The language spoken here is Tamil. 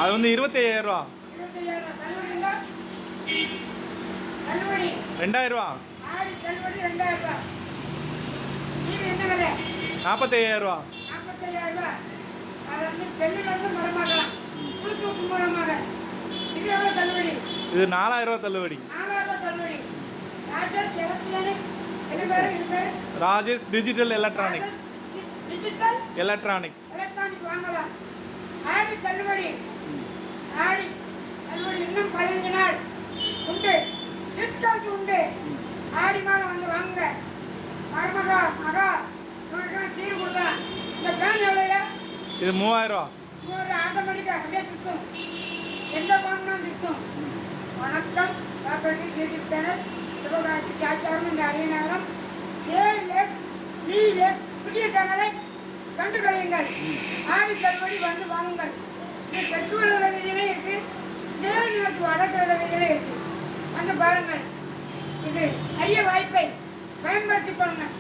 அது வந்து 25,000 ரூபா. 2000 ரூபா. 45,000 ரூபா. இது 4000 ரூபா தள்ளுபடி. Rajesh digital electronics. எலக்ட்ரானிக்ஸ் வாங்கலாம். ஆடி தள்ளுபடி இன்னும் 15 நாள் உண்டு. டிஸ்கவுண்ட் உண்டு. ஆடி மாதம் வந்து வாங்க. மருமகா மகா இவங்களுக்கெல்லாம் தீர்வு கொடுக்கலாம். இந்த பேன் எவ்வளோயா? இது 3000 ரூபா. ஆட்டோமேட்டிக்காக அப்படியே திட்டும். எந்த பாம்புனா திட்டும். வணக்கம். டாக்டர் யூடியூப் சேனல் சிவகாசி சாச்சாரம் என்ற அரிய நேரம் புதிய சேனலை கண்டு கழியுங்கள். ஆடி தள்ளுபடி வந்து வாங்குங்கள். இது பெற்றோர் உதவியிலே இருக்கு. நேருக்கு வடக்கு உதவியிலே இருக்கு. வந்து பாருங்கள். இது அரிய வாய்ப்பை பயன்படுத்திக் கொள்ளுங்கள்.